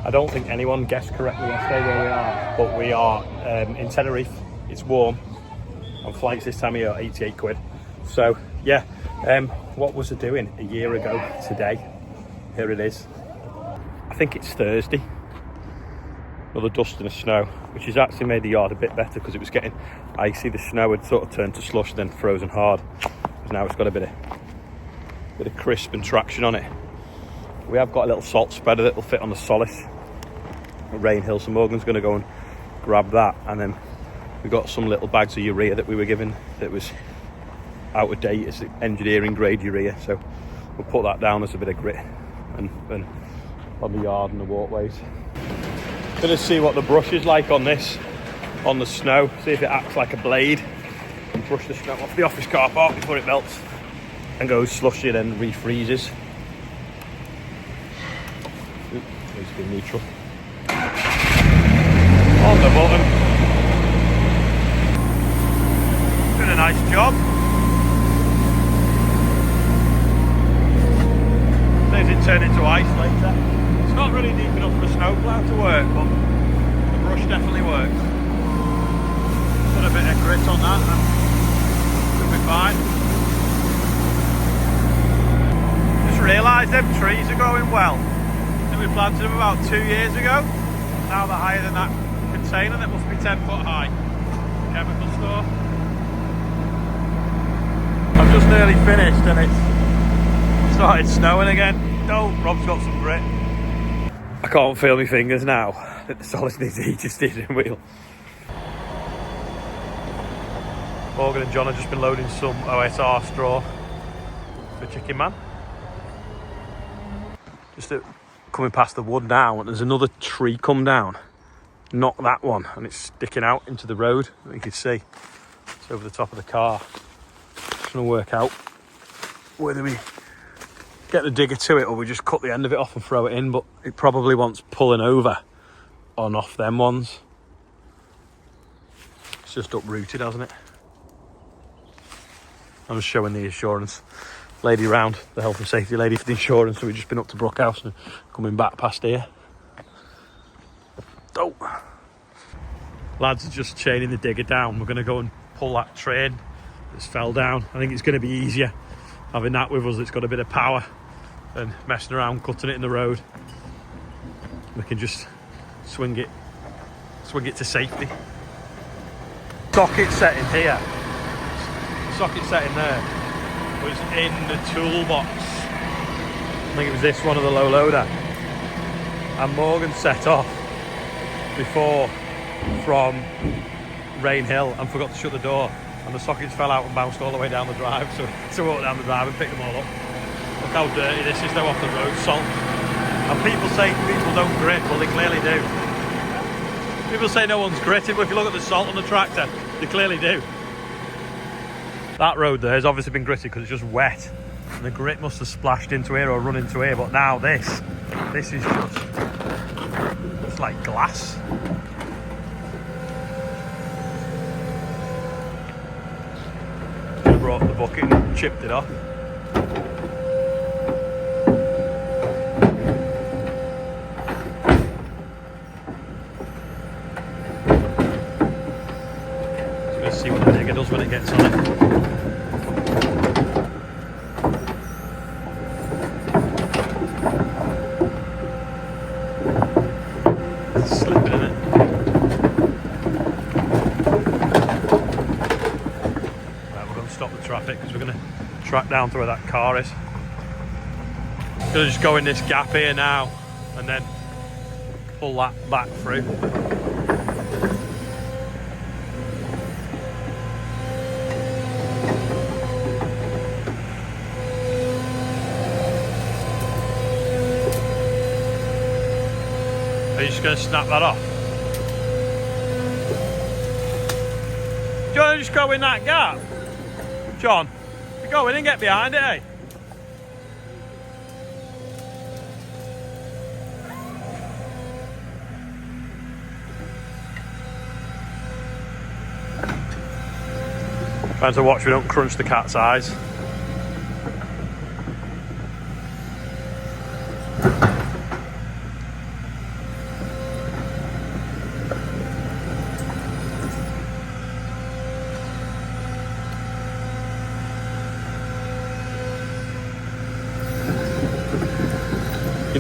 I don't think anyone guessed correctly yesterday where we are, but we are in Tenerife. It's warm, and flights this time of year are 88 quid. So yeah, what was I doing a year ago today? Here it is. I think it's Thursday. Another dust and snow, which has actually made the yard a bit better because it was getting icy. The snow had sort of turned to slush, then frozen hard. Now it's got a bit of crisp and traction on it. We have got a little salt spreader that will fit on the Solace at Rain Hill, so Morgan's going to go and grab that, and then we've got some little bags of urea that we were given that was out of date. It's engineering grade urea, so we'll put that down as a bit of grit and on the yard and the walkways. Gonna see what the brush is like on this, on the snow, see if it acts like a blade and brush the snow off the office car park before it melts and goes slushy and then refreezes. Needs to be neutral. On the button. Doing a nice job. Says it turned into ice later. It's not really deep enough for a snowplow to work, but the brush definitely works. Put a bit of grit on that and it'll be fine. Just realised them trees are growing well. I think we planted them about 2 years ago. Now they're higher than that container that must be 10 foot high. Chemical store. I've just nearly finished and it's started snowing again. No, Rob's got some grit. I can't feel my fingers now that the Solace needs a heated steering wheel. Morgan and John have just been loading some OSR straw for Chicken Man. Just coming past the wood now, and there's another tree come down. Not that one, and it's sticking out into the road. You can see it's over the top of the car. Just gonna work out whether we get the digger to it or we just cut the end of it off and throw it in, but it probably wants pulling over on off them ones. It's just uprooted, hasn't it? I'm just showing the insurance lady round, the health and safety lady for the insurance. So we've just been up to Brookhouse and coming back past here. Oh, lads are just chaining the digger down. We're going to go and pull that train that's fell down. I think it's going to be easier having that with us. It's got a bit of power and messing around cutting it in the road. We can just swing it to safety. Socket setting here, socket setting there was in the toolbox. I think it was this one of the low loader, and Morgan set off before from Rain Hill and forgot to shut the door, and the sockets fell out and bounced all the way down the drive, so to walk down the drive and pick them all up. Look how dirty this is though off the road, salt. And people say people don't grit, well they clearly do. People say no one's gritted, but if you look at the salt on the tractor, they clearly do. That road there has obviously been gritted because it's just wet. And the grit must have splashed into here or run into here, but now this is just, it's like glass. Just brought the bucket and chipped it off. See what the digger does when it gets on it. It's slipping in it. Right, we're going to stop the traffic because we're going to track down to where that car is. Going to just go in this gap here now and then pull that back through. Are you just going to snap that off? Do you want to just go in that gap? John, you go in and get behind it, eh? Trying to watch we don't crunch the cat's eyes.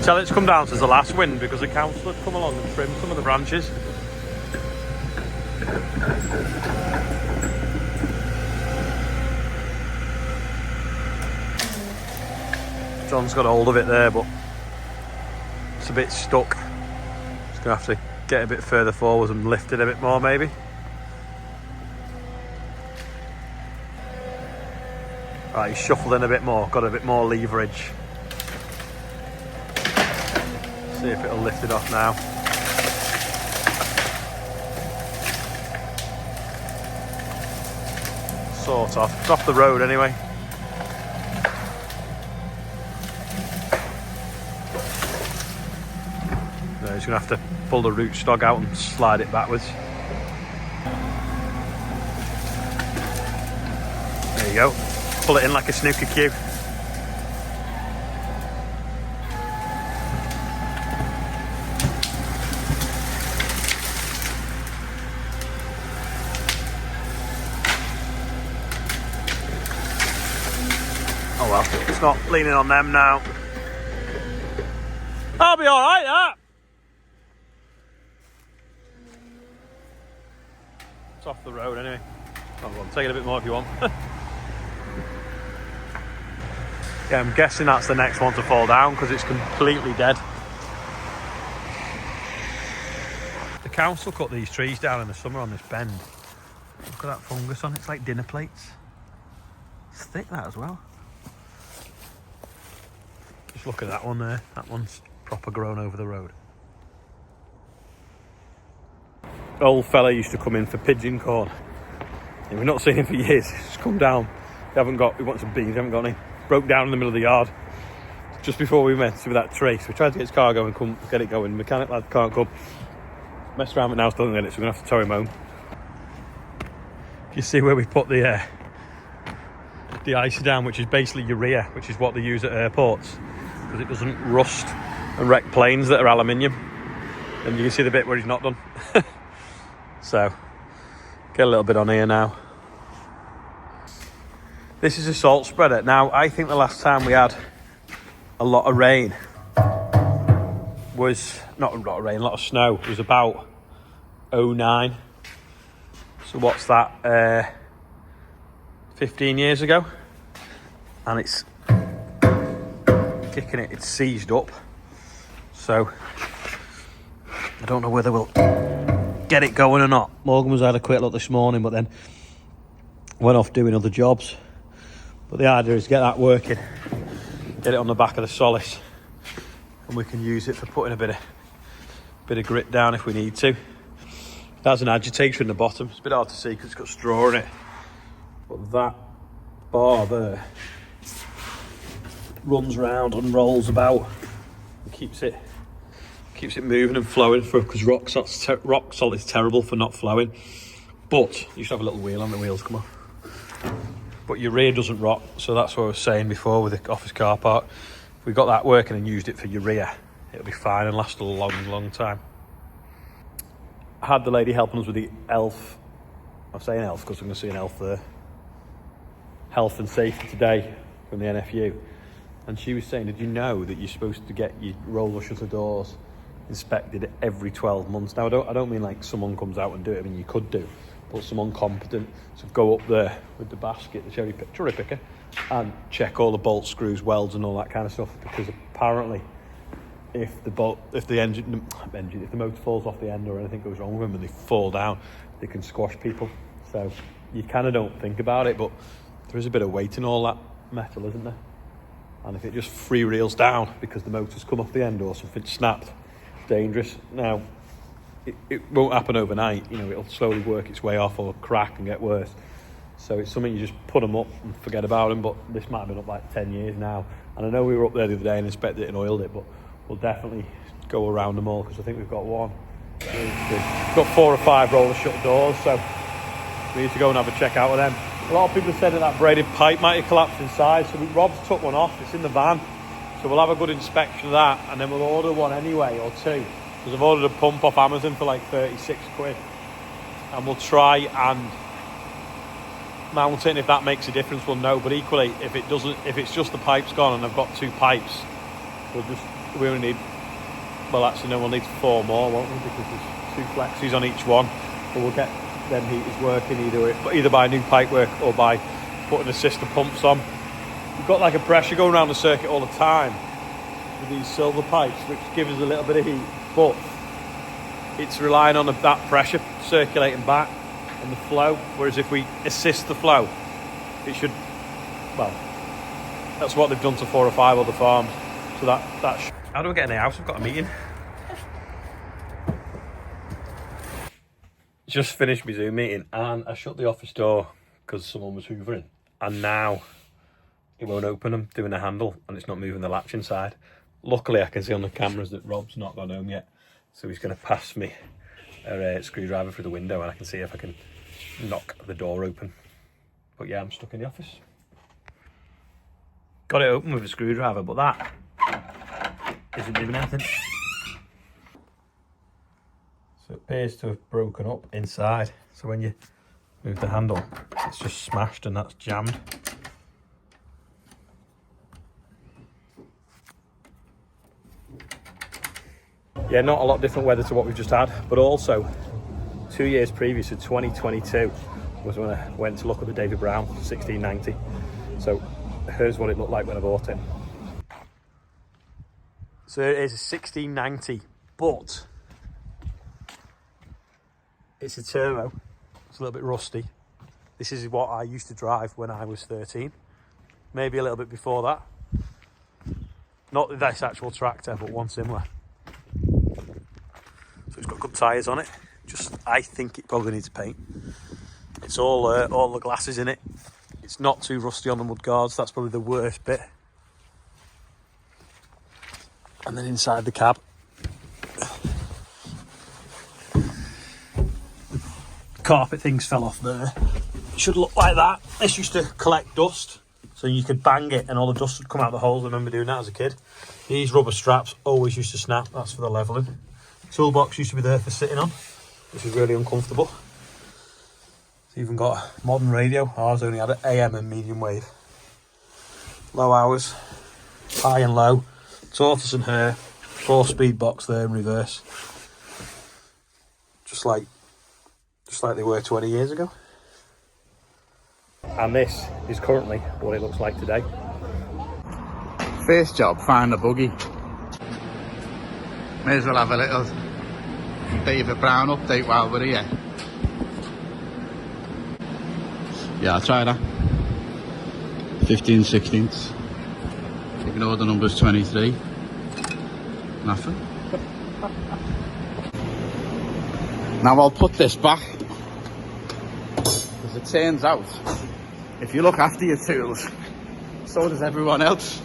can tell it's come down since the last wind because the council had come along and trimmed some of the branches. John's got hold of it there, but it's a bit stuck. Just gonna have to get a bit further forwards and lift it a bit more, maybe. Right, he's shuffled in a bit more, got a bit more leverage. See if it'll lift it off now. Sort of. It's off the road anyway. No, he's going to have to pull the rootstock out and slide it backwards. There you go. Pull it in like a snooker cue. Oh well, it's not leaning on them now. I'll be alright, that! It's off the road anyway. Oh, well, take it a bit more if you want. Yeah, I'm guessing that's the next one to fall down because it's completely dead. The council cut these trees down in the summer on this bend. Look at that fungus on it, it's like dinner plates. It's thick, that as well. Just look at that one there, that one's proper grown over the road. Old fella used to come in for pigeon corn. And we've not seen him for years, he's come down. We want some beans, we haven't got any. Broke down in the middle of the yard just before we went with that tree. So we tried to get his car going, couldn't get it going. Mechanic lad can't come. Messed around with it now, still don't get it, so we're going to have to tow him home. You see where we put the icy down, which is basically urea, which is what they use at airports because it doesn't rust and wreck planes that are aluminium. And you can see the bit where he's not done. So get a little bit on here now. This is a salt spreader. Now, I think the last time we had a lot of rain was, not a lot of rain, a lot of snow, was about 2009. So what's that, 15 years ago? And it's kicking it, it's seized up. So, I don't know whether we'll get it going or not. Morgan was had a quick look this morning, but then went off doing other jobs. But the idea is get that working, get it on the back of the solace, and we can use it for putting a bit of grit down if we need to. That's an agitator in the bottom. It's a bit hard to see because it's got straw in it. But that bar there runs round and rolls about and keeps it moving and flowing for, because rock salt is terrible for not flowing. But you should have a little wheel on, the wheels come off. But urea doesn't rot, so that's what I was saying before with the office car park. If we got that working and used it for urea, it'll be fine and last a long, long time. I had the lady helping us with the ELF. I'm saying ELF because I'm going to see an ELF there. Health and Safety today from the NFU. And she was saying, did you know that you're supposed to get your roller shutter doors inspected every 12 months? Now, I don't mean like someone comes out and do it. I mean, you could do. But someone competent to go up there with the basket, the cherry picker, and check all the bolts, screws, welds, and all that kind of stuff. Because apparently, if the motor falls off the end or anything goes wrong with them and they fall down, they can squash people. So you kind of don't think about it, but there is a bit of weight in all that metal, isn't there? And if it just free reels down because the motor's come off the end or something snapped, it's dangerous. Now, it won't happen overnight, you know, it'll slowly work its way off or crack and get worse. So it's something you just put them up and forget about them, but this might have been up like 10 years now. And I know we were up there the other day and inspected it and oiled it, but we'll definitely go around them all because I think we've got one. We've got 4 or 5 roller shut doors, so we need to go and have a check out with them. A lot of people have said that braided pipe might have collapsed inside, so Rob's took one off, it's in the van. So we'll have a good inspection of that and then we'll order one anyway, or 2. Because I've ordered a pump off Amazon for like 36 quid. And we'll try and mount it, and if that makes a difference, we'll know. But equally, if it doesn't, if it's just the pipes gone and I've got 2 pipes, we'll just we only need, well actually no, we'll need 4 more, won't we, because there's 2 flexis on each one, but we'll get them heaters working either by new pipe work or by putting the sister pumps on. We've got like a pressure going around the circuit all the time with these silver pipes, which give us a little bit of heat, but it's relying on that pressure circulating back and the flow, whereas if we assist the flow, it should, well, that's what they've done to 4 or 5 other farms. So that's how do we get in the house? We've got a meeting. Just finished my Zoom meeting and I shut the office door because someone was hoovering, and now it won't open. I'm doing a handle and it's not moving the latch inside. Luckily I can see on the cameras that Rob's not gone home yet, so he's going to pass me a screwdriver through the window and I can see if I can knock the door open. But yeah, I'm stuck in the office. Got it open with a screwdriver, but that isn't doing anything. So it appears to have broken up inside. So when you move the handle, it's just smashed and that's jammed. Yeah, not a lot different weather to what we've just had, but also 2 years previous, so 2022, was when I went to look at the David Brown 1690. So here's what it looked like when I bought it. So it is a 1690, but it's a turbo. It's a little bit rusty. This is what I used to drive when I was 13, maybe a little bit before that. Not this actual tractor, but one similar. So it's got good tyres on it. Just, I think it probably needs paint. It's all the glasses in it. It's not too rusty on the mud guards. That's probably the worst bit. And then inside the cab, the carpet things fell off there. It should look like that. This used to collect dust, so you could bang it and all the dust would come out the holes. I remember doing that as a kid. These rubber straps always used to snap. That's for the levelling. Toolbox used to be there for sitting on, which is really uncomfortable. It's even got a modern radio. Ours only had an AM and medium wave. Low hours, high and low, tortoise and hare, 4-speed box there in reverse. Just like they were 20 years ago. And this is currently what it looks like today. First job, find the buggy. May as well have a little David Brown update while we're here. Yeah, I'll try that. 15 16ths. Ignore the numbers 23. Nothing. Now I'll put this back, because it turns out if you look after your tools, so does everyone else.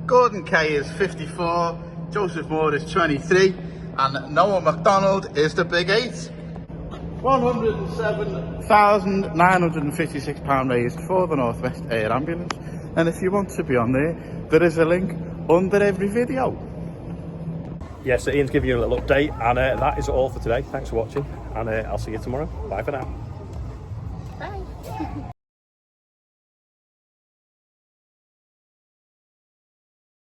Gordon Kay is 54, Joseph Moore is 23, and Noah MacDonald is the big 8. £107,956 raised for the North West Air Ambulance, and if you want to be on there is a link under every video. Yeah, so Ian's giving you a little update, and that is all for today. Thanks for watching, and I'll see you tomorrow. Bye for now. Bye.